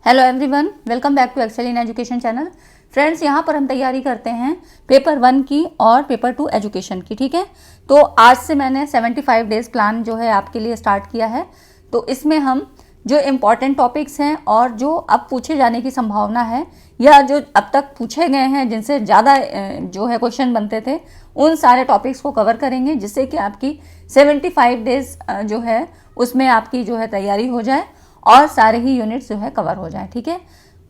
Hello everyone, welcome back to Excel in Education channel. Friends, यहाँ पर हम तैयारी करते हैं पेपर 1 की और पेपर 2 एजुकेशन की। ठीक है, तो आज से मैंने 75 डेज प्लान जो है आपके लिए स्टार्ट किया है। तो इसमें हम जो इम्पॉर्टेंट टॉपिक्स हैं और जो अब पूछे जाने की संभावना है या जो अब तक पूछे गए हैं जिनसे ज़्यादा जो है क्वेश्चन बनते थे, उन सारे टॉपिक्स को कवर करेंगे, जिससे कि आपकी 75 डेज जो है उसमें आपकी जो है तैयारी हो जाए और सारे ही यूनिट्स जो है कवर हो जाए। ठीक है,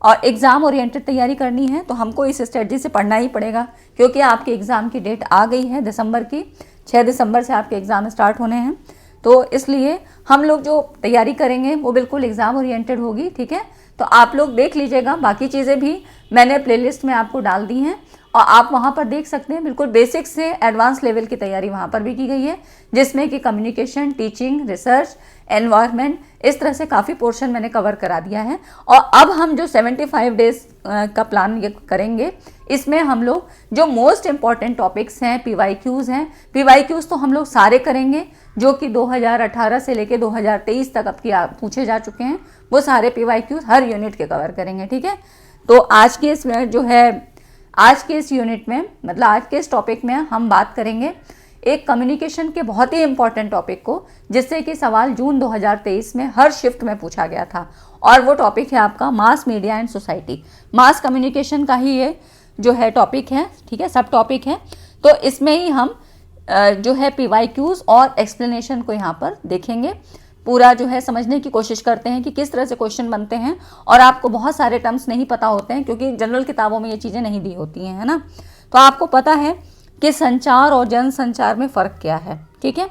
और एग्ज़ाम ओरिएंटेड तैयारी करनी है तो हमको इस स्ट्रेटजी से पढ़ना ही पड़ेगा, क्योंकि आपके एग्ज़ाम की डेट आ गई है दिसंबर की। 6 दिसंबर से आपके एग्ज़ाम स्टार्ट होने हैं, तो इसलिए हम लोग जो तैयारी करेंगे वो बिल्कुल एग्ज़ाम ओरिएंटेड होगी। ठीक है, तो आप लोग देख लीजिएगा, बाकी चीज़ें भी मैंने प्लेलिस्ट में आपको डाल दी हैं और आप वहाँ पर देख सकते हैं। बिल्कुल बेसिक से एडवांस लेवल की तैयारी वहाँ पर भी की गई है, जिसमें कि कम्युनिकेशन, टीचिंग, रिसर्च, एनवायरनमेंट, इस तरह से काफ़ी पोर्शन मैंने कवर करा दिया है। और अब हम जो 75 डेज का प्लान ये करेंगे, इसमें हम लोग जो मोस्ट इम्पॉर्टेंट टॉपिक्स हैं, पीवाईक्यूज़ हैं, पीवाईक्यूज़ तो हम लोग सारे करेंगे जो कि 2018 से लेके 2023 तक अब की पूछे जा चुके हैं। वो सारे पीवाईक्यूज़ हर यूनिट के कवर करेंगे। ठीक है, तो आज के इसमें जो है आज के इस यूनिट में, मतलब आज के इस टॉपिक में हम बात करेंगे एक कम्युनिकेशन के बहुत ही इंपॉर्टेंट टॉपिक को, जिससे कि सवाल जून 2023 में हर शिफ्ट में पूछा गया था। और वो टॉपिक है आपका mass media and society. Mass communication का ही ये जो है टॉपिक है। ठीक है, सब टॉपिक है। तो इसमें ही हम जो है पीवाईक्यूज़ और एक्सप्लेनेशन को यहाँ पर देखेंगे। पूरा जो है समझने की कोशिश करते हैं कि किस तरह से क्वेश्चन बनते हैं। और आपको बहुत सारे टर्म्स नहीं पता होते हैं, क्योंकि जनरल किताबों में ये चीज़ें नहीं दी होती हैं, है ना। तो आपको पता है कि संचार और जनसंचार में फ़र्क क्या है। ठीक है,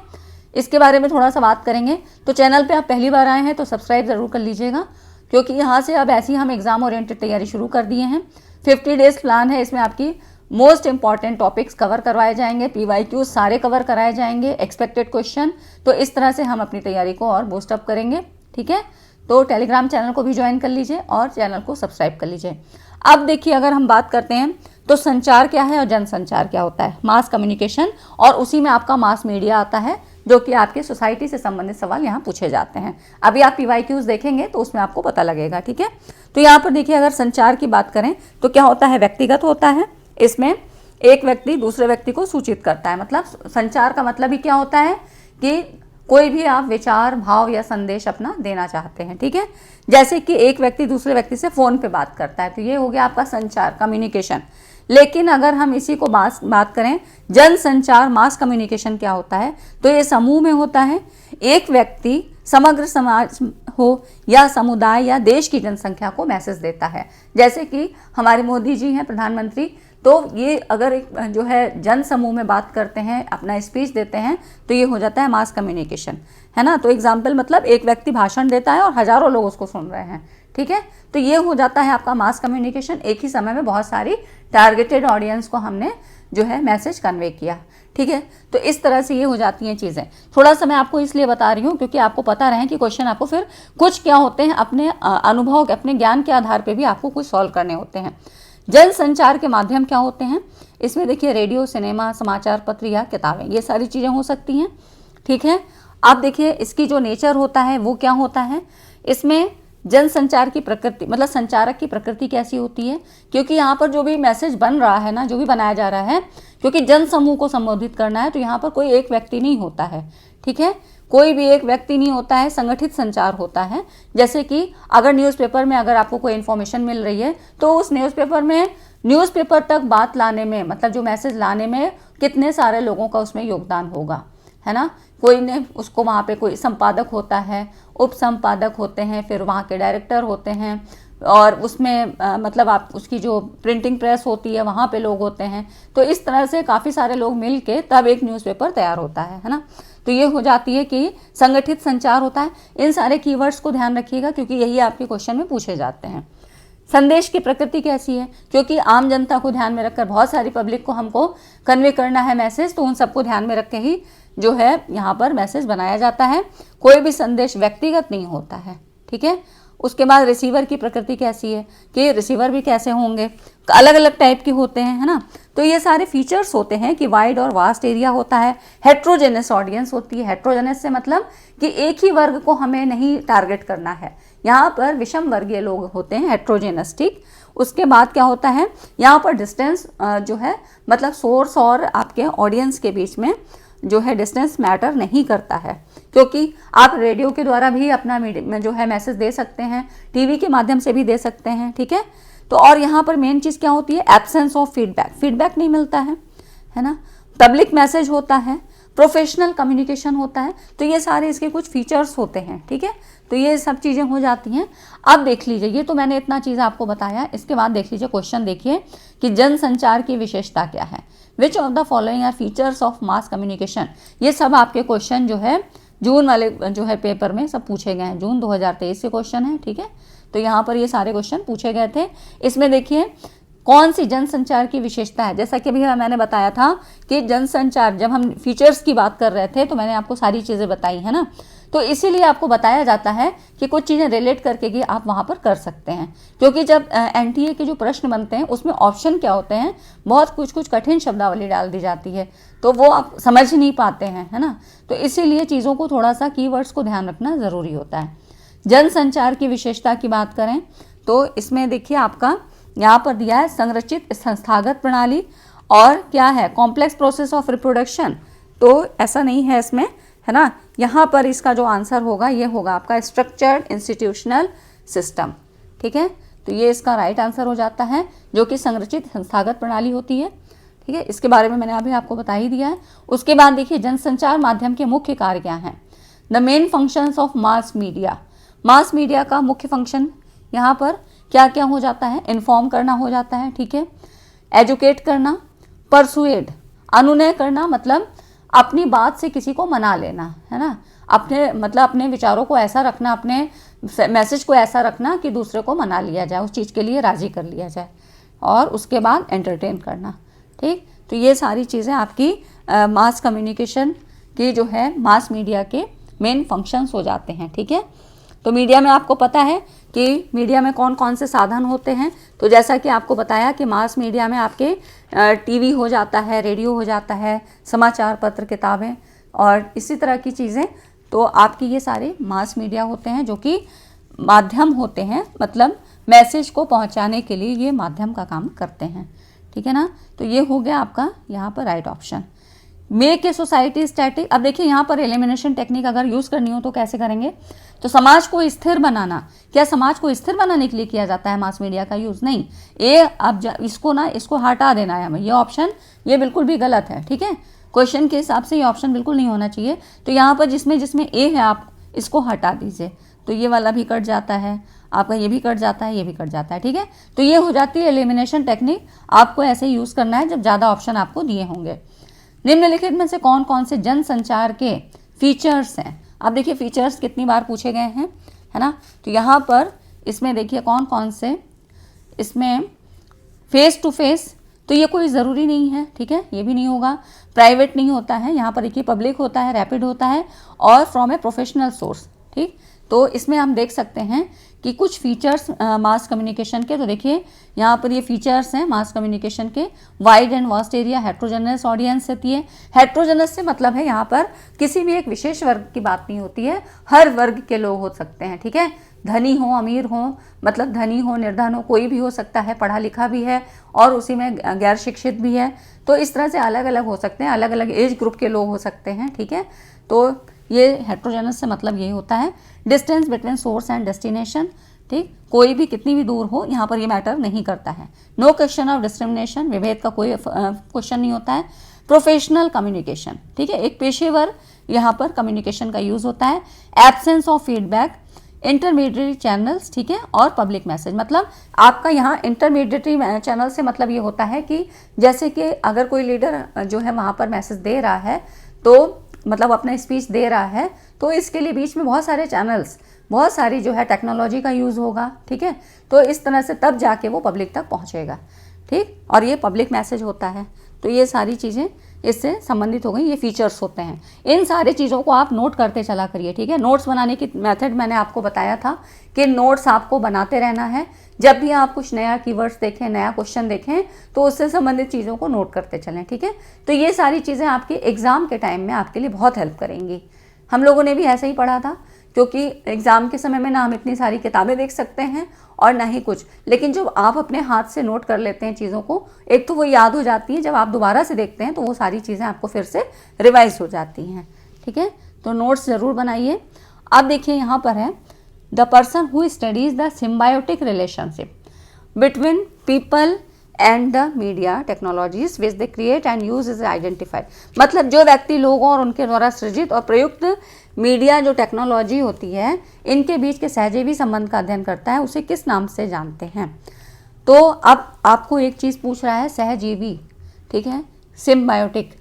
इसके बारे में थोड़ा सा बात करेंगे। तो चैनल पे आप पहली बार आए हैं तो सब्सक्राइब ज़रूर कर लीजिएगा, क्योंकि यहाँ से अब ऐसी हम एग्ज़ाम ओरिएंटेड तैयारी शुरू कर दिए हैं। 50 डेज प्लान है, इसमें आपकी मोस्ट इंपॉर्टेंट टॉपिक्स कवर करवाए जाएंगे, पीवाईक्यूज़ सारे कवर कराए जाएंगे, एक्सपेक्टेड क्वेश्चन। तो इस तरह से हम अपनी तैयारी को और बूस्ट अप करेंगे। ठीक है, तो टेलीग्राम चैनल को भी ज्वाइन कर लीजिए और चैनल को सब्सक्राइब कर लीजिए। अब देखिए, अगर हम बात करते हैं तो संचार क्या है और जनसंचार क्या होता है, मास कम्युनिकेशन, और उसी में आपका मास मीडिया आता है, जो कि आपके सोसाइटी से संबंधित सवाल यहाँ पूछे जाते हैं। अभी आप पीवाईक्यूज़ देखेंगे तो उसमें आपको पता लगेगा। ठीक है, तो यहाँ पर देखिए, अगर संचार की बात करें तो क्या होता है, व्यक्तिगत होता है। इसमें एक व्यक्ति दूसरे व्यक्ति को सूचित करता है। मतलब संचार का मतलब ही क्या होता है कि कोई भी आप विचार, भाव या संदेश अपना देना चाहते हैं। ठीक है, जैसे कि एक व्यक्ति दूसरे व्यक्ति से फ़ोन पे बात करता है, तो ये हो गया आपका संचार, कम्युनिकेशन। लेकिन अगर हम इसी को बात करें जनसंचार, मास कम्युनिकेशन क्या होता है, तो ये समूह में होता है। एक व्यक्ति समग्र समाज हो या समुदाय या देश की जनसंख्या को मैसेज देता है। जैसे कि हमारे मोदी जी हैं प्रधानमंत्री, तो ये अगर एक जो है जन समूह में बात करते हैं, अपना स्पीच देते हैं, तो ये हो जाता है मास कम्युनिकेशन, है ना। तो एग्जाम्पल, मतलब एक व्यक्ति भाषण देता है और हजारों लोग उसको सुन रहे हैं। ठीक है, तो ये हो जाता है आपका मास कम्युनिकेशन। एक ही समय में बहुत सारी टारगेटेड ऑडियंस को हमने जो है मैसेज कन्वे किया। ठीक है, तो इस तरह से ये हो जाती हैं चीज़ें। थोड़ा सा मैं आपको इसलिए बता रही हूँ क्योंकि आपको पता रहे कि क्वेश्चन आपको फिर कुछ क्या होते हैं, अपने अनुभव, अपने ज्ञान के आधार पर भी आपको कुछ सॉल्व करने होते हैं। जन संचार के माध्यम क्या होते हैं, इसमें देखिए रेडियो, सिनेमा, समाचार पत्र या किताबें, ये सारी चीज़ें हो सकती हैं। ठीक है, आप देखिए इसकी जो नेचर होता है वो क्या होता है। इसमें जनसंचार की प्रकृति, मतलब संचारक की प्रकृति कैसी होती है, क्योंकि यहाँ पर जो भी मैसेज बन रहा है ना, जो भी बनाया जा रहा है, क्योंकि जन समूह को संबोधित करना है, तो यहाँ पर कोई एक व्यक्ति नहीं होता है। ठीक है, कोई भी एक व्यक्ति नहीं होता है, संगठित संचार होता है। जैसे कि अगर न्यूज़पेपर में अगर आपको कोई इन्फॉर्मेशन मिल रही है, तो उस न्यूज़पेपर में, न्यूज़पेपर तक बात लाने में, मतलब जो मैसेज लाने में कितने सारे लोगों का उसमें योगदान होगा, है ना। कोई ने उसको, वहाँ पे कोई संपादक होता है, उप संपादक होते हैं, फिर वहाँ के डायरेक्टर होते हैं, और उसमें मतलब आप उसकी जो प्रिंटिंग प्रेस होती है वहाँ पे लोग होते हैं। तो इस तरह से काफ़ी सारे लोग मिल के तब एक न्यूज़पेपर तैयार होता है ना। तो ये हो जाती है कि संगठित संचार होता है। इन सारे कीवर्ड्स को ध्यान रखिएगा, क्योंकि यही आपके क्वेश्चन में पूछे जाते हैं। संदेश की प्रकृति कैसी है, क्योंकि आम जनता को ध्यान में रखकर, बहुत सारी पब्लिक को हमको कन्वे करना है मैसेज, तो उन सबको ध्यान में रख के ही जो है यहाँ पर मैसेज बनाया जाता है। कोई भी संदेश व्यक्तिगत नहीं होता है। ठीक ठीक है। उसके बाद रिसीवर की प्रकृति कैसी है, कि रिसीवर भी कैसे होंगे, अलग अलग टाइप के होते हैं, है ना। तो ये सारे फीचर्स होते हैं कि वाइड और वास्ट एरिया होता है, हेट्रोजेनस ऑडियंस होती है। हेट्रोजेनस से मतलब कि एक ही वर्ग को हमें नहीं टारगेट करना है, यहाँ पर विषम वर्गीय लोग होते हैं, हेट्रोजेनस, ठीक। उसके बाद क्या होता है, यहाँ पर डिस्टेंस जो है मतलब सोर्स और आपके ऑडियंस के बीच में जो है डिस्टेंस मैटर नहीं करता है, क्योंकि आप रेडियो के द्वारा भी अपना जो है मैसेज दे सकते हैं, टीवी के माध्यम से भी दे सकते हैं, ठीक है। तो और यहाँ पर मेन चीज़ क्या होती है, एब्सेंस ऑफ फीडबैक, फीडबैक नहीं मिलता है ना। पब्लिक मैसेज होता है, प्रोफेशनल कम्युनिकेशन होता है। तो ये सारे इसके कुछ फीचर्स होते हैं, ठीक है। तो ये सब चीज़ें हो जाती हैं। अब देख लीजिए, ये तो मैंने इतना चीज़ आपको बताया। इसके बाद देख लीजिए क्वेश्चन, देखिए कि जनसंचार की विशेषता क्या है। Which of the following are features of mass communication. ये सब आपके क्वेश्चन जो है जून वाले जो है पेपर में सब पूछे गए हैं, जून 2023 के क्वेश्चन है, ठीक है। तो यहाँ पर ये सारे क्वेश्चन पूछे गए थे। इसमें देखिए कौन सी जनसंचार की विशेषता है। जैसा कि अभी मैंने बताया था कि जनसंचार, जब हम फीचर्स की बात कर रहे थे तो मैंने आपको सारी चीज़ें बताई है ना। तो इसीलिए आपको बताया जाता है कि कुछ चीज़ें रिलेट करके कि आप वहाँ पर कर सकते हैं, क्योंकि जब एनटीए के जो प्रश्न बनते हैं उसमें ऑप्शन क्या होते हैं, बहुत कुछ कठिन शब्दावली डाल दी जाती है, तो वो आप समझ नहीं पाते हैं, है ना। तो इसीलिए चीज़ों को थोड़ा सा कीवर्ड्स को ध्यान रखना ज़रूरी होता है। जनसंचार की विशेषता की बात करें तो इसमें देखिए आपका यहाँ पर दिया है संरचित संस्थागत प्रणाली, और क्या है, कॉम्प्लेक्स प्रोसेस ऑफ रिप्रोडक्शन। तो ऐसा नहीं है इसमें, है ना। यहाँ पर इसका जो आंसर होगा ये होगा आपका स्ट्रक्चर्ड इंस्टीट्यूशनल सिस्टम, ठीक है। तो ये इसका राइट आंसर हो जाता है, जो कि संरचित संस्थागत प्रणाली होती है, ठीक है। इसके बारे में मैंने अभी आपको बता ही दिया है। उसके बाद देखिए जनसंचार माध्यम के मुख्य कार्य क्या हैं। The main functions of mass media. Mass media का मुख्य फंक्शन यहाँ पर क्या क्या हो जाता है, इन्फॉर्म करना हो जाता है, ठीक है, एजुकेट करना, परसुएड अनुनय करना, मतलब अपनी बात से किसी को मना लेना, है ना, अपने मतलब अपने विचारों को ऐसा रखना, अपने मैसेज को ऐसा रखना कि दूसरे को मना लिया जाए, उस चीज़ के लिए राज़ी कर लिया जाए, और उसके बाद एंटरटेन करना, ठीक। तो ये सारी चीज़ें आपकी मास कम्युनिकेशन की जो है मास मीडिया के मेन फंक्शंस हो जाते हैं, ठीक है। तो मीडिया में आपको पता है कि मीडिया में कौन कौन से साधन होते हैं। तो जैसा कि आपको बताया कि मास मीडिया में आपके टीवी हो जाता है, रेडियो हो जाता है, समाचार पत्र, किताबें और इसी तरह की चीज़ें। तो आपकी ये सारे मास मीडिया होते हैं जो कि माध्यम होते हैं, मतलब मैसेज को पहुंचाने के लिए ये माध्यम का काम करते हैं, ठीक है ना। तो ये हो गया आपका यहाँ पर right option. Make a society static. अब देखिए यहाँ पर एलिमिनेशन टेक्निक अगर यूज़ करनी हो तो कैसे करेंगे। तो समाज को स्थिर बनाना, क्या समाज को स्थिर बनाने के लिए किया जाता है मास मीडिया का यूज़? नहीं। अब इसको हटा देना है हमें, ये ऑप्शन ये बिल्कुल भी गलत है, ठीक है। क्वेश्चन के हिसाब से ये ऑप्शन बिल्कुल नहीं होना चाहिए। तो यहाँ पर जिसमें जिसमें ए है आप इसको हटा दीजिए, तो ये वाला भी कट जाता है, आपका ये भी कट जाता है, ये भी कट जाता है, ठीक है। तो ये हो जाती है एलिमिनेशन टेक्निक। आपको ऐसे यूज़ करना है जब ज़्यादा ऑप्शन आपको दिए होंगे। निम्नलिखित में से कौन कौन से जनसंचार के फीचर्स हैं। अब देखिए फीचर्स कितनी बार पूछे गए हैं, है ना। तो यहाँ पर इसमें देखिए कौन कौन से, इसमें फेस टू फेस तो ये कोई ज़रूरी नहीं है, ठीक है, ये भी नहीं होगा। प्राइवेट नहीं होता है, यहाँ पर देखिए पब्लिक होता है, रैपिड होता है, और फ्रॉम ए प्रोफेशनल सोर्स, ठीक। तो इसमें हम देख सकते हैं कि कुछ फीचर्स मास कम्युनिकेशन के, तो देखिए यहाँ पर ये फीचर्स हैं मास कम्युनिकेशन के। Wide and vast area, heterogeneous audience होती है। हेट्रोजेनस से मतलब है यहाँ पर किसी भी एक विशेष वर्ग की बात नहीं होती है, हर वर्ग के लोग हो सकते हैं, ठीक है। धनी हो, अमीर हो, मतलब धनी हो, निर्धन हो, कोई भी हो सकता है, पढ़ा लिखा भी है और उसी में गैर शिक्षित भी है। तो इस तरह से अलग अलग हो सकते हैं, अलग अलग एज ग्रुप के लोग हो सकते हैं, ठीक है। तो ये हेट्रोजेनस से मतलब ये होता है। Distance between source and destination, ठीक, कोई भी कितनी भी दूर हो यहाँ पर ये मैटर नहीं करता है। नो क्वेश्चन ऑफ डिस्क्रिमिनेशन, विभेद का कोई क्वेश्चन नहीं होता है। प्रोफेशनल कम्युनिकेशन, ठीक है, एक पेशेवर यहाँ पर कम्युनिकेशन का यूज़ होता है। Absence of feedback, intermediary channels, ठीक है, और पब्लिक मैसेज, मतलब आपका यहाँ इंटरमीडिएटरी चैनल से मतलब ये होता है कि जैसे कि अगर कोई लीडर जो है वहाँ पर मैसेज दे रहा है, तो मतलब अपना स्पीच दे रहा है, तो इसके लिए बीच में बहुत सारे चैनल्स, बहुत सारी जो है टेक्नोलॉजी का यूज़ होगा, ठीक है। तो इस तरह से तब जाके वो पब्लिक तक पहुँचेगा, ठीक, और ये पब्लिक मैसेज होता है। तो ये सारी चीज़ें इससे संबंधित हो गई, ये फीचर्स होते हैं। इन सारी चीज़ों को आप नोट करते चला करिए, ठीक है। नोट्स बनाने की मेथड मैंने आपको बताया था कि नोट्स आपको बनाते रहना है। जब भी आप कुछ नया कीवर्ड्स देखें, नया क्वेश्चन देखें, तो उससे संबंधित चीज़ों को नोट करते चलें, ठीक है। तो ये सारी चीज़ें आपके एग्ज़ाम के टाइम में आपके लिए बहुत हेल्प करेंगी। हम लोगों ने भी ऐसे ही पढ़ा था, क्योंकि एग्ज़ाम के समय में ना हम इतनी सारी किताबें देख सकते हैं और ना ही कुछ, लेकिन जब आप अपने हाथ से नोट कर लेते हैं चीज़ों को, एक तो वो याद हो जाती है, जब आप दोबारा से देखते हैं तो वो सारी चीज़ें आपको फिर से रिवाइज हो जाती हैं, ठीक है। तो नोट्स ज़रूर बनाइए। अब देखिए यहाँ पर है the person who studies the symbiotic relationship between people and the media technologies which they create and use is identified. मतलब जो व्यक्ति लोगों और उनके द्वारा सृजित और प्रयुक्त मीडिया जो टेक्नोलॉजी होती है, इनके बीच के सहजीवी संबंध का अध्ययन करता है, उसे किस नाम से जानते हैं। तो अब आपको एक चीज़ पूछ रहा है, सहजीवी, ठीक है, सिम्बायोटिक,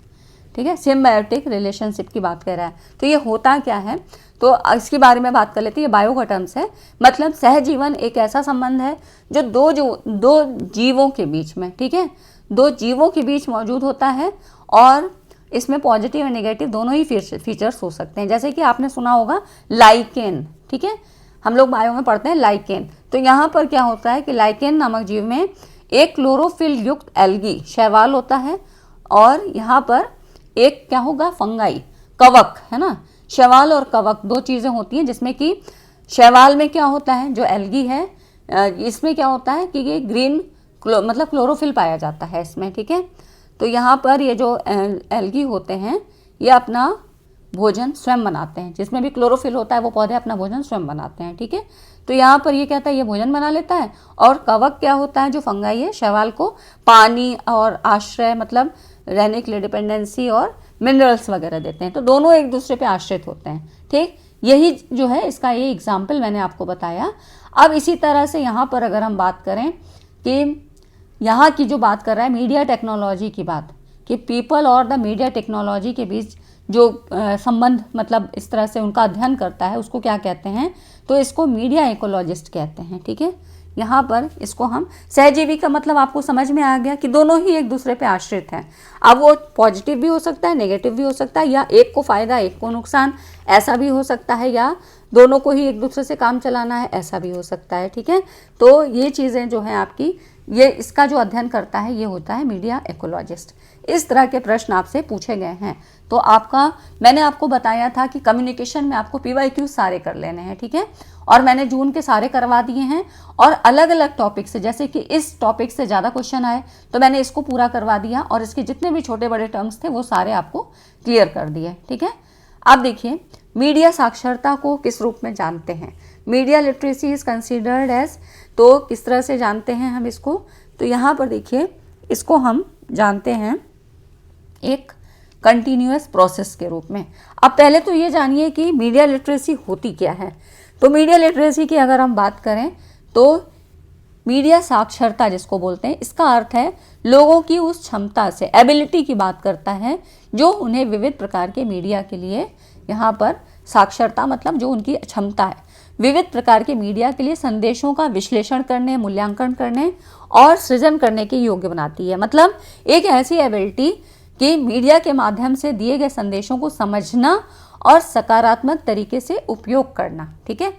ठीक है, सिम्बायोटिक रिलेशनशिप की बात कर रहा है। तो ये होता क्या है, तो इसके बारे में बात कर लेते हैं। ये बायो का टर्म्स है। मतलब सहजीवन एक ऐसा संबंध है जो दो जीवों के बीच में, ठीक है, दो जीवों के बीच मौजूद होता है, और इसमें पॉजिटिव और नेगेटिव दोनों ही फीचर्स हो सकते हैं। जैसे कि आपने सुना होगा लाइकेन, ठीक है, हम लोग बायो में पढ़ते हैं लाइकेन। तो यहाँ पर क्या होता है कि लाइकेन नामक जीव में एक क्लोरोफिल युक्त एल्गी शैवाल होता है, और यहाँ पर एक क्या होगा, फंगाई, कवक, है ना। शैवाल और कवक दो चीज़ें होती हैं, जिसमें कि शैवाल में क्या होता है, जो एल्गी है, इसमें क्या होता है कि ये ग्रीन मतलब क्लोरोफिल पाया जाता है इसमें, ठीक है। तो यहाँ पर ये जो एल्गी होते हैं, ये अपना भोजन स्वयं बनाते हैं। जिसमें भी क्लोरोफिल होता है वो पौधे अपना भोजन स्वयं बनाते हैं, ठीक है। तो यहाँ पर ये कहता है ये भोजन बना लेता है, और कवक क्या होता है, जो फंगाई है, शैवाल को पानी और आश्रय, मतलब रहने के लिए डिपेंडेंसी और मिनरल्स वगैरह देते हैं। तो दोनों एक दूसरे पे आश्रित होते हैं, ठीक। यही जो है इसका ये एग्जाम्पल मैंने आपको बताया। अब इसी तरह से यहाँ पर अगर हम बात करें कि यहाँ की जो बात कर रहा है मीडिया टेक्नोलॉजी की बात, कि पीपल और द मीडिया टेक्नोलॉजी के बीच जो संबंध, मतलब इस तरह से उनका अध्ययन करता है, उसको क्या कहते हैं, तो इसको मीडिया इकोलॉजिस्ट कहते हैं, ठीक है। यहाँ पर इसको हम सहजीवी का मतलब आपको समझ में आ गया कि दोनों ही एक दूसरे पे आश्रित हैं। अब वो पॉजिटिव भी हो सकता है, नेगेटिव भी हो सकता है, या एक को फ़ायदा एक को नुकसान, ऐसा भी हो सकता है, या दोनों को ही एक दूसरे से काम चलाना है, ऐसा भी हो सकता है, ठीक है। तो ये चीज़ें जो हैं आपकी, ये इसका जो अध्ययन करता है ये होता है मीडिया इकोलॉजिस्ट। इस तरह के प्रश्न आपसे पूछे गए हैं। तो आपका, मैंने आपको बताया था कि कम्युनिकेशन में आपको PYQ सारे कर लेने हैं, ठीक है। और मैंने जून के सारे करवा दिए हैं, और अलग अलग टॉपिक से, जैसे कि इस टॉपिक से ज़्यादा क्वेश्चन आए तो मैंने इसको पूरा करवा दिया, और इसके जितने भी छोटे बड़े टर्म्स थे वो सारे आपको क्लियर कर दिए, ठीक है। अब देखिए मीडिया साक्षरता को किस रूप में जानते हैं। Media literacy is considered as, तो किस तरह से जानते हैं हम इसको, तो यहाँ पर देखिए इसको हम जानते हैं एक कंटिन्यूअस प्रोसेस के रूप में। अब पहले तो ये जानिए कि मीडिया लिटरेसी होती क्या है। तो मीडिया लिटरेसी की अगर हम बात करें तो मीडिया साक्षरता जिसको बोलते हैं, इसका अर्थ है लोगों की उस क्षमता से, एबिलिटी की बात करता है, जो उन्हें विविध प्रकार के मीडिया के लिए, यहाँ पर साक्षरता मतलब जो उनकी क्षमता है, विविध प्रकार के मीडिया के लिए संदेशों का विश्लेषण करने, मूल्यांकन करने और सृजन करने के योग्य बनाती है। मतलब एक ऐसी एबिलिटी कि मीडिया के माध्यम से दिए गए संदेशों को समझना और सकारात्मक तरीके से उपयोग करना, ठीक है।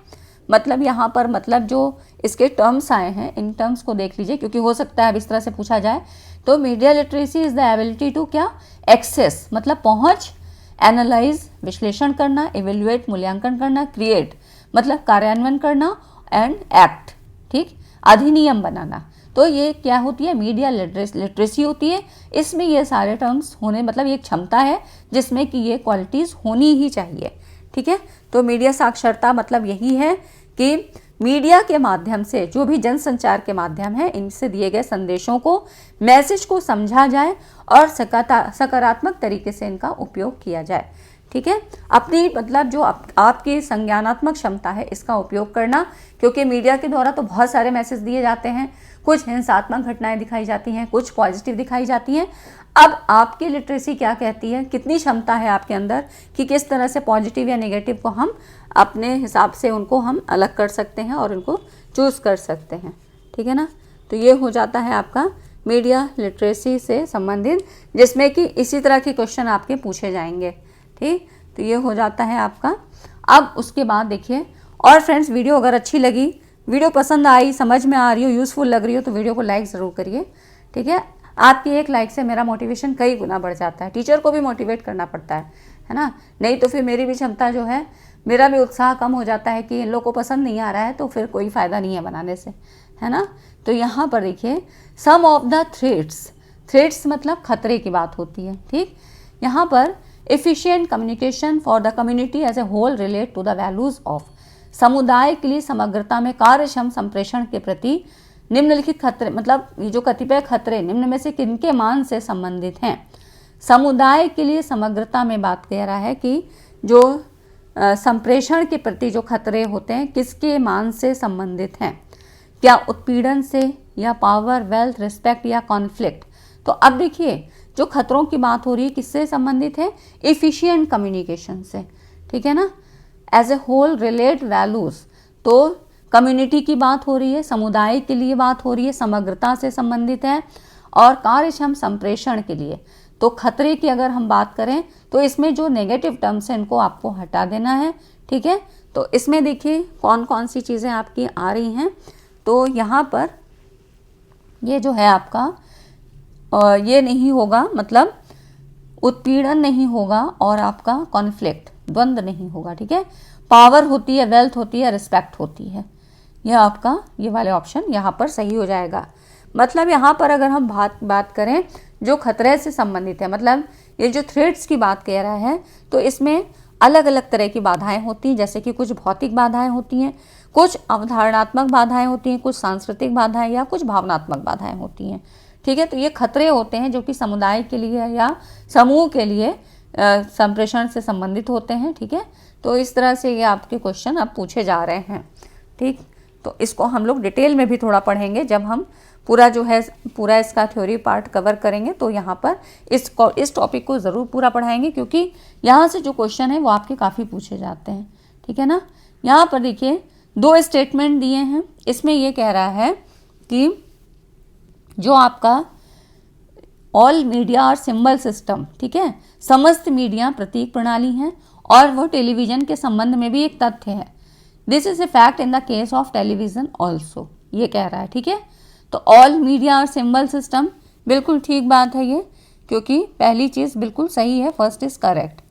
मतलब यहाँ पर, मतलब जो इसके टर्म्स आए हैं, इन टर्म्स को देख लीजिए, क्योंकि हो सकता है अब इस तरह से पूछा जाए। तो media literacy is the ability to क्या, एक्सेस मतलब पहुँच, एनालाइज विश्लेषण करना, इवेल्युएट मूल्यांकन करना, क्रिएट मतलब कार्यान्वयन करना, एंड एक्ट, ठीक, अधिनियम बनाना। तो ये क्या होती है, मीडिया लिटरेसी होती है। इसमें ये सारे टर्म्स होने, मतलब ये क्षमता है जिसमें कि ये क्वालिटीज़ होनी ही चाहिए, ठीक है। तो मीडिया साक्षरता मतलब यही है कि मीडिया के माध्यम से, जो भी जनसंचार के माध्यम है, इनसे दिए गए संदेशों को, मैसेज को समझा जाए और सकारात्मक तरीके से इनका उपयोग किया जाए, ठीक है। अपनी मतलब जो आपकी संज्ञानात्मक क्षमता है इसका उपयोग करना, क्योंकि मीडिया के द्वारा तो बहुत सारे मैसेज दिए जाते हैं, कुछ हिंसात्मक घटनाएं दिखाई जाती हैं, कुछ पॉजिटिव दिखाई जाती हैं। अब आपकी लिटरेसी क्या कहती है, कितनी क्षमता है आपके अंदर कि किस तरह से पॉजिटिव या नेगेटिव को हम अपने हिसाब से उनको हम अलग कर सकते हैं और उनको चूज़ कर सकते हैं, ठीक है ना। तो ये हो जाता है आपका मीडिया लिटरेसी से संबंधित, जिसमें कि इसी तरह के क्वेश्चन आपके पूछे जाएंगे। ठीक, तो ये हो जाता है आपका। अब उसके बाद देखिए, और फ्रेंड्स वीडियो अगर अच्छी लगी, वीडियो पसंद आई, समझ में आ रही हो, यूज़फुल लग रही हो, तो वीडियो को लाइक ज़रूर करिए। ठीक है, आपकी एक लाइक से मेरा मोटिवेशन कई गुना बढ़ जाता है। टीचर को भी मोटिवेट करना पड़ता है ना, नहीं तो फिर मेरी भी क्षमता जो है, मेरा भी उत्साह कम हो जाता है कि इन लोगों को पसंद नहीं आ रहा है, तो फिर कोई फ़ायदा नहीं है बनाने से, है ना। तो यहाँ पर देखिए, सम ऑफ द थ्रेट्स मतलब खतरे की बात होती है। ठीक, यहाँ पर efficient communication for the community as a whole relate to the values of, समुदाय के लिए समग्रता में कार्यक्षम संप्रेषण के प्रति निम्नलिखित खतरे, मतलब ये जो कतिपय खतरे निम्न में से किनके मान से संबंधित हैं। समुदाय के लिए समग्रता में बात कह रहा है कि जो संप्रेषण के प्रति जो खतरे होते हैं किसके मान से संबंधित हैं, क्या उत्पीड़न से, या पावर, वेल्थ, रिस्पेक्ट, या कॉन्फ्लिक्ट। तो अब देखिए, जो खतरों की बात हो रही है किससे संबंधित है, एफिशिएंट कम्युनिकेशन से। ठीक है ना, as a whole relate values, तो कम्युनिटी की बात हो रही है, समुदाय के लिए बात हो रही है, समग्रता से संबंधित है, और कार्यक्षम संप्रेषण के लिए। तो खतरे की अगर हम बात करें तो इसमें जो नेगेटिव टर्म्स हैं इनको आपको हटा देना है। ठीक है, तो इसमें देखिए कौन कौन सी चीज़ें आपकी आ रही हैं। तो यहाँ पर ये जो है आपका ये नहीं होगा, मतलब उत्पीड़न नहीं होगा, और आपका कॉन्फ्लिक्ट, द्वंद्व नहीं होगा। ठीक है, पावर होती है, वेल्थ होती है, रिस्पेक्ट होती है। यह आपका ये वाले ऑप्शन यहाँ पर सही हो जाएगा। मतलब यहाँ पर अगर हम बात करें जो खतरे से संबंधित है, मतलब ये जो थ्रेट्स की बात कह रहा है, तो इसमें अलग अलग तरह की बाधाएं होती हैं, जैसे कि कुछ भौतिक बाधाएं होती हैं, कुछ अवधारणात्मक बाधाएं होती हैं, कुछ सांस्कृतिक बाधाएं, या कुछ भावनात्मक बाधाएं होती हैं। ठीक है, तो ये खतरे होते हैं जो कि समुदाय के लिए या समूह के लिए संप्रेषण से संबंधित होते हैं। ठीक है, तो इस तरह से ये आपके क्वेश्चन अब पूछे जा रहे हैं। ठीक, तो इसको हम लोग डिटेल में भी थोड़ा पढ़ेंगे जब हम पूरा जो है पूरा इसका थ्योरी पार्ट कवर करेंगे, तो यहाँ पर इस टॉपिक को ज़रूर पूरा पढ़ाएंगे, क्योंकि यहाँ से जो क्वेश्चन है वो आपके काफ़ी पूछे जाते हैं। ठीक है ना, यहाँ पर देखिए 2 स्टेटमेंट दिए हैं। इसमें ये कह रहा है कि जो आपका ऑल मीडिया और सिंबल सिस्टम, ठीक है, समस्त मीडिया प्रतीक प्रणाली है, और वो टेलीविज़न के संबंध में भी एक तथ्य है। This is a fact in the case of television also, ये कह रहा है। ठीक है, तो ऑल मीडिया और सिंबल सिस्टम बिल्कुल ठीक बात है ये, क्योंकि पहली चीज़ बिल्कुल सही है, फर्स्ट इज़ करेक्ट।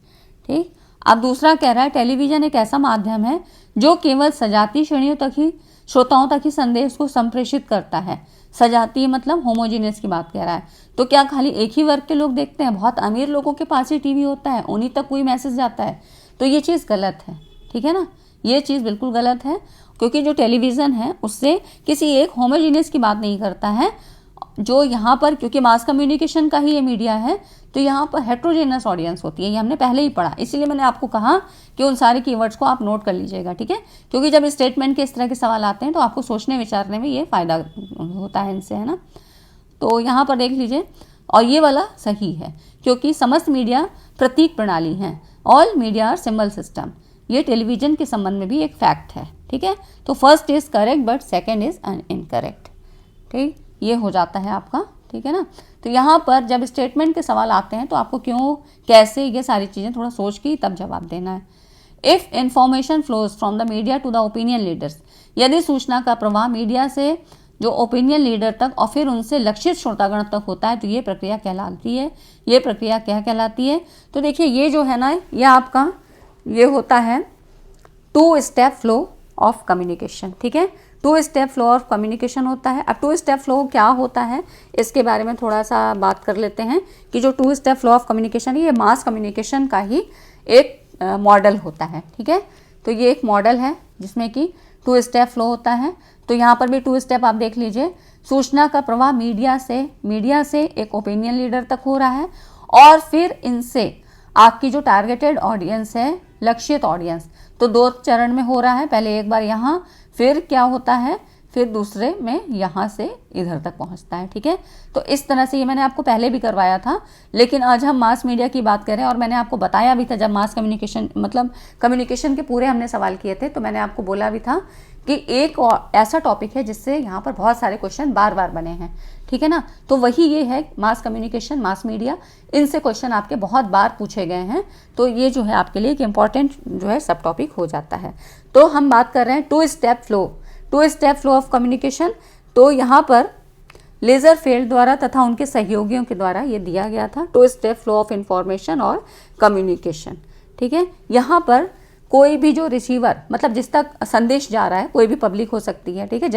ठीक, अब दूसरा कह रहा है टेलीविज़न एक ऐसा माध्यम है जो केवल सजाती श्रेणियों तक ही, श्रोताओं तक ही संदेश को संप्रेषित करता है। सजाती मतलब होमोजीनियस की बात कह रहा है। तो क्या खाली एक ही वर्ग के लोग देखते हैं? बहुत अमीर लोगों के पास ही टीवी होता है, उन्हीं तक कोई मैसेज जाता है। तो ये चीज़ गलत है। ठीक है ना, ये चीज़ बिल्कुल गलत है, क्योंकि जो टेलीविज़न है उससे किसी एक होमोजीनियस की बात नहीं करता है। जो यहाँ पर, क्योंकि मास कम्युनिकेशन का ही ये मीडिया है, तो यहाँ पर हेट्रोजेनस ऑडियंस होती है, ये हमने पहले ही पढ़ा। इसीलिए मैंने आपको कहा कि उन सारे कीवर्ड्स को आप नोट कर लीजिएगा। ठीक है, क्योंकि जब स्टेटमेंट के इस तरह के सवाल आते हैं तो आपको सोचने विचारने में ये फ़ायदा होता है इनसे, है ना। तो यहाँ पर देख लीजिए, और ये वाला सही है, क्योंकि समस्त मीडिया प्रतीक प्रणाली है, all media are symbol system, ये टेलीविज़न के संबंध में भी एक फैक्ट है। ठीक है, तो first is correct but second is incorrect. ठीक, ये हो जाता है आपका। ठीक है ना, तो यहाँ पर जब स्टेटमेंट के सवाल आते हैं तो आपको क्यों, कैसे, ये सारी चीज़ें थोड़ा सोच के तब जवाब देना है। If information flows from the media to the opinion leaders, यदि सूचना का प्रवाह मीडिया से जो ओपिनियन लीडर तक और फिर उनसे लक्षित श्रोतागण तक होता है, तो ये प्रक्रिया कहलाती है। ये प्रक्रिया क्या कहलाती है? तो देखिए, ये जो है ना, ये आपका ये होता है 2 स्टेप फ्लो ऑफ कम्युनिकेशन। ठीक है, 2 स्टेप फ्लो ऑफ कम्युनिकेशन होता है। अब 2 स्टेप फ्लो क्या होता है इसके बारे में थोड़ा सा बात कर लेते हैं कि जो 2 स्टेप फ्लो ऑफ कम्युनिकेशन है, ये मास कम्युनिकेशन का ही एक मॉडल होता है। ठीक है, तो ये एक मॉडल है जिसमें कि 2 स्टेप फ्लो होता है। तो यहाँ पर भी 2 स्टेप आप देख लीजिए। सूचना का प्रवाह मीडिया से एक ओपिनियन लीडर तक हो रहा है, और फिर इनसे आपकी जो टारगेटेड ऑडियंस है, लक्षित ऑडियंस, तो 2 चरण में हो रहा है। पहले एक बार यहाँ, फिर क्या होता है, फिर दूसरे में यहाँ से इधर तक पहुँचता है। ठीक है, तो इस तरह से ये मैंने आपको पहले भी करवाया था, लेकिन आज हम मास मीडिया की बात करें, और मैंने आपको बताया भी था जब मास कम्युनिकेशन मतलब कम्युनिकेशन के पूरे हमने सवाल किए थे, तो मैंने आपको बोला भी था कि एक और ऐसा टॉपिक है जिससे यहाँ पर बहुत सारे क्वेश्चन बार बार बने हैं, ठीक है ना। तो वही ये है मास कम्युनिकेशन, मास मीडिया, इनसे क्वेश्चन आपके बहुत बार पूछे गए हैं। तो ये जो है आपके लिए एक इम्पॉर्टेंट जो है सब टॉपिक हो जाता है। तो हम बात कर रहे हैं two step flow of communication. तो यहाँ पर लेजरफेल्ड द्वारा तथा उनके सहयोगियों के द्वारा ये दिया गया था, two step flow of information और कम्युनिकेशन, ठीक है। यहाँ पर कोई भी जो रिसीवर, मतलब जिस तक संदेश जा रहा है, कोई भी पब्लिक हो सकती है, ठीक है,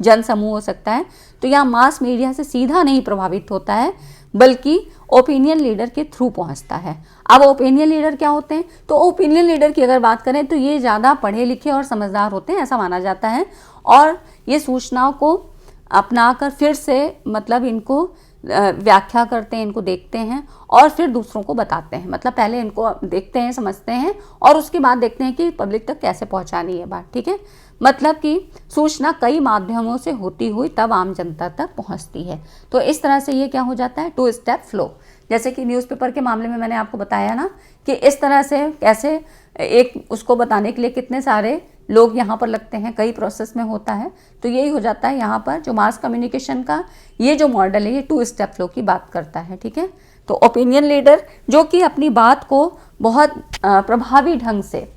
जन समूह हो सकता है, तो यहाँ मास मीडिया से सीधा नहीं प्रभावित होता है, बल्कि ओपिनियन लीडर के थ्रू पहुँचता है। अब ओपिनियन लीडर क्या होते हैं? तो ओपिनियन लीडर की अगर बात करें तो ये ज़्यादा पढ़े लिखे और समझदार होते हैं, ऐसा माना जाता है, और ये सूचनाओं को अपनाकर फिर से मतलब इनको व्याख्या करते हैं, इनको देखते हैं और फिर दूसरों को बताते हैं। मतलब पहले इनको देखते हैं, समझते हैं और उसके बाद देखते हैं कि पब्लिक तक कैसे पहुंचानी है बात, ठीक है। मतलब कि सूचना कई माध्यमों से होती हुई तब आम जनता तक पहुंचती है। तो इस तरह से ये क्या हो जाता है, टू स्टेप फ्लो। जैसे कि न्यूज़पेपर के मामले में मैंने आपको बताया ना कि इस तरह से कैसे एक उसको बताने के लिए कितने सारे लोग यहाँ पर लगते हैं, कई प्रोसेस में होता है। तो यही हो जाता है यहाँ पर जो मास कम्युनिकेशन का ये जो मॉडल है, ये टू स्टेप फ्लो की बात करता है, ठीक है। तो ओपिनियन लीडर जो कि अपनी बात को बहुत प्रभावी ढंग से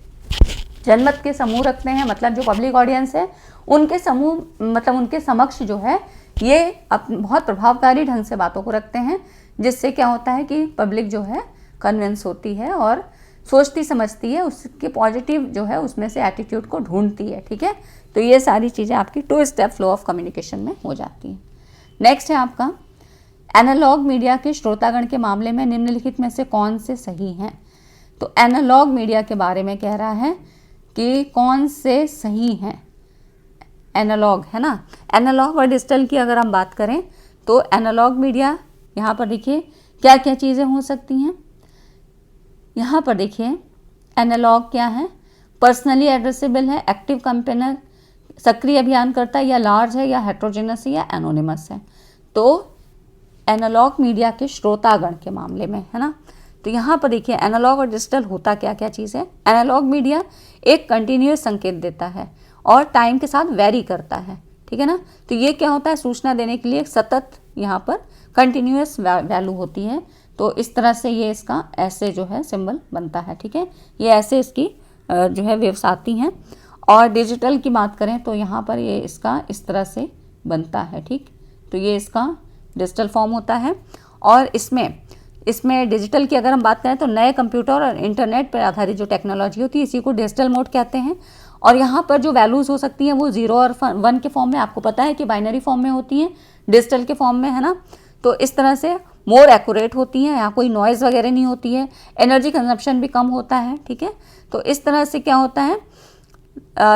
जनमत के समूह रखते हैं, मतलब जो पब्लिक ऑडियंस है उनके समूह, मतलब उनके समक्ष जो है ये बहुत प्रभावकारी ढंग से बातों को रखते हैं, जिससे क्या होता है कि पब्लिक जो है कन्विंस होती है और सोचती समझती है, उसके पॉजिटिव जो है उसमें से एटीट्यूड को ढूंढती है, ठीक है। तो ये सारी चीज़ें आपकी two step flow of communication में हो जाती हैं। नेक्स्ट है आपका एनालॉग मीडिया के श्रोतागण के मामले में निम्नलिखित में से कौन से सही हैं। तो एनालॉग मीडिया के बारे में कह रहा है कि कौन से सही हैं। एनालॉग है ना, एनालॉग और डिजिटल की अगर हम बात करें तो एनालॉग मीडिया, यहाँ पर देखिए क्या क्या चीज़ें हो सकती हैं। यहाँ पर देखिए एनालॉग क्या है, पर्सनली एड्रेसेबल है, एक्टिव कैंपेनर, सक्रिय अभियानकर्ता, या लार्ज है, या हेट्रोजेनस है, या एनोनिमस है। तो एनालॉग मीडिया के श्रोतागण के मामले में है ना, तो यहाँ पर देखिए एनालॉग और डिजिटल होता क्या क्या चीज़ है। एनालॉग मीडिया एक कंटिन्यूस संकेत देता है और टाइम के साथ वेरी करता है, ठीक है ना। तो ये क्या होता है, सूचना देने के लिए सतत यहाँ पर कंटिन्यूस वैल्यू होती है। तो इस तरह से ये इसका ऐसे जो है सिंबल बनता है, ठीक है। ये ऐसे इसकी जो है वेव्स आती हैं। और डिजिटल की बात करें तो यहाँ पर ये इसका इस तरह से बनता है, ठीक। तो ये इसका डिजिटल फॉर्म होता है। और इसमें डिजिटल की अगर हम बात करें तो नए कंप्यूटर और इंटरनेट पर आधारित जो टेक्नोलॉजी होती है इसी को डिजिटल मोड कहते हैं। और यहाँ पर जो वैल्यूज़ हो सकती हैं वो 0 और 1 के फॉर्म में, आपको पता है कि बाइनरी फॉर्म में होती हैं, डिजिटल के फॉर्म में, है ना। तो इस तरह से मोर एक्यूरेट होती हैं, यहाँ कोई नॉइज़ वगैरह नहीं होती है, एनर्जी कंजप्शन भी कम होता है, ठीक है। तो इस तरह से क्या होता है,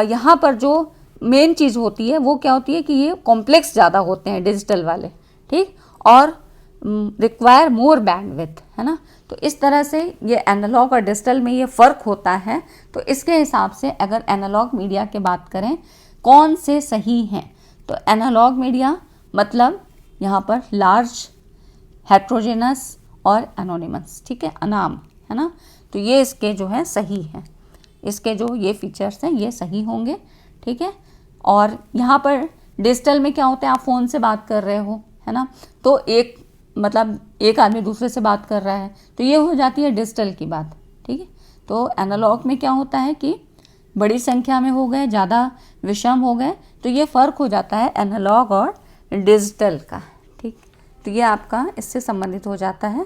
यहाँ पर जो मेन चीज़ होती है वो क्या होती है कि ये कॉम्प्लेक्स ज़्यादा होते हैं डिजिटल वाले, ठीक, और रिक्वायर मोर बैंडविड्थ, है ना। तो इस तरह से ये एनालॉग और डिजिटल में ये फ़र्क होता है। तो इसके हिसाब से अगर एनालॉग मीडिया की बात करें कौन से सही हैं, तो एनालॉग मीडिया मतलब यहाँ पर लार्ज, हेट्रोजेनस और एनोनिमस, ठीक है, अनाम, है ना। तो ये इसके जो है सही हैं, इसके जो ये फीचर्स हैं ये सही होंगे, ठीक है। और यहाँ पर डिजिटल में क्या होता है, आप फ़ोन से बात कर रहे हो, है ना, तो एक आदमी दूसरे से बात कर रहा है, तो ये हो जाती है डिजिटल की बात, ठीक है। तो एनालॉग में क्या होता है कि बड़ी संख्या में हो गए, ज़्यादा विषम हो गए, तो ये फ़र्क हो जाता है एनालॉग और डिजिटल का, ठीक। तो ये आपका इससे संबंधित हो जाता है।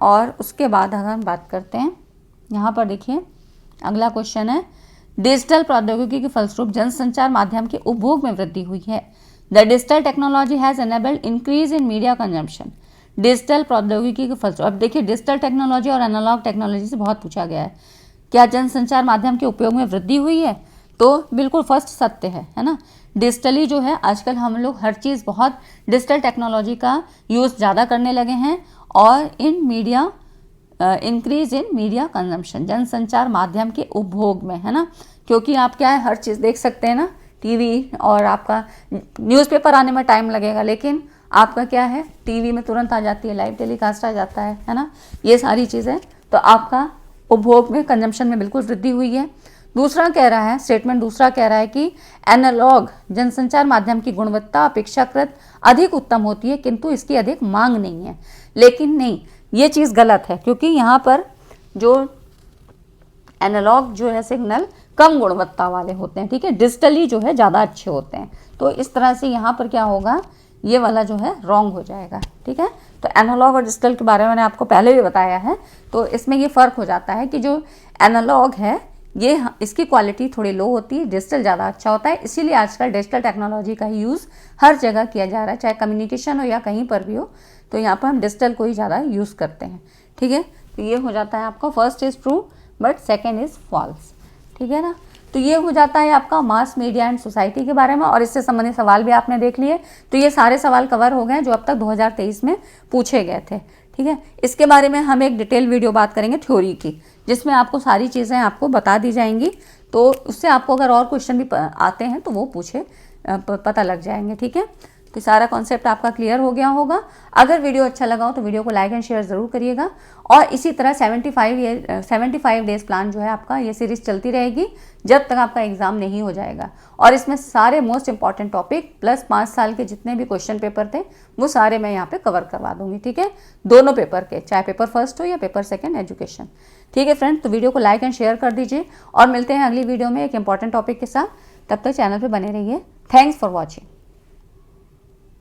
और उसके बाद अगर हम बात करते हैं, यहाँ पर देखिए अगला क्वेश्चन है, डिजिटल प्रौद्योगिकी के फलस्वरूप जनसंचार माध्यम के उपभोग में वृद्धि हुई है। The digital technology has enabled increase in media consumption. Digital प्रौद्योगिकी के फलस्वरूप, अब देखिए डिजिटल टेक्नोलॉजी और एनालॉग टेक्नोलॉजी से बहुत पूछा गया है, क्या जनसंचार माध्यम के उपयोग में वृद्धि हुई है? तो बिल्कुल फर्स्ट सत्य है ना। डिजिटली जो है आजकल हम लोग हर चीज़ बहुत डिजिटल टेक्नोलॉजी का यूज़ ज़्यादा करने लगे हैं। और in media increase in media consumption, जनसंचार माध्यम के उपभोग में, है ना, क्योंकि आप क्या है हर चीज़ देख सकते हैं ना, टीवी, और आपका न्यूज़पेपर आने में टाइम लगेगा, लेकिन आपका क्या है टीवी में तुरंत आ जाती है, लाइव टेलीकास्ट आ जाता है ना। ये सारी चीज़ें, तो आपका उपभोग में, कंजम्पशन में बिल्कुल वृद्धि हुई है। दूसरा कह रहा है, स्टेटमेंट दूसरा कह रहा है कि एनालॉग जनसंचार माध्यम की गुणवत्ता अपेक्षाकृत अधिक उत्तम होती है किंतु इसकी अधिक मांग नहीं है। लेकिन नहीं, ये चीज़ गलत है, क्योंकि यहाँ पर जो एनालॉग जो है सिग्नल कम गुणवत्ता वाले होते हैं, ठीक है, डिजिटली जो है ज़्यादा अच्छे होते हैं। तो इस तरह से यहाँ पर क्या होगा, ये वाला जो है रॉन्ग हो जाएगा, ठीक है। तो एनालॉग और डिजिटल के बारे में मैंने आपको पहले भी बताया है, तो इसमें ये फ़र्क हो जाता है कि जो एनालॉग है ये इसकी क्वालिटी थोड़ी लो होती है, डिजिटल ज़्यादा अच्छा होता है। इसीलिए आजकल डिजिटल टेक्नोलॉजी का यूज़ हर जगह किया जा रहा है, चाहे कम्युनिकेशन हो या कहीं पर भी हो, तो यहाँ पर हम डिजिटल को ही ज़्यादा यूज़ करते हैं, ठीक है। तो ये हो जाता है आपका first is true but second is false, ठीक है ना। तो ये हो जाता है आपका मास मीडिया एंड सोसाइटी के बारे में, और इससे संबंधित सवाल भी आपने देख लिए। तो ये सारे सवाल कवर हो गए जो अब तक 2023 में पूछे गए थे, ठीक है। इसके बारे में हम एक डिटेल वीडियो बात करेंगे थ्योरी की, जिसमें आपको सारी चीज़ें आपको बता दी जाएंगी। तो उससे आपको अगर और क्वेश्चन भी आते हैं तो वो पता लग जाएंगे, ठीक है। तो सारा कॉन्सेप्ट आपका क्लियर हो गया होगा। अगर वीडियो अच्छा लगा हो तो वीडियो को लाइक एंड शेयर ज़रूर करिएगा। और इसी तरह 75 डेज प्लान जो है आपका, ये सीरीज़ चलती रहेगी जब तक आपका एग्ज़ाम नहीं हो जाएगा। और इसमें सारे मोस्ट इंपॉर्टेंट टॉपिक प्लस 5 साल के जितने भी क्वेश्चन पेपर थे वो सारे मैं यहाँ पे कवर करवा दूँगी, ठीक है, दोनों पेपर के, चाहे पेपर फर्स्ट हो या पेपर सेकेंड एजुकेशन, ठीक है फ्रेंड। तो वीडियो को लाइक एंड शेयर कर दीजिए और मिलते हैं अगली वीडियो में एक इंपॉर्टेंट टॉपिक के साथ। तब तक चैनल पर बने रहिए। Thanks for watching.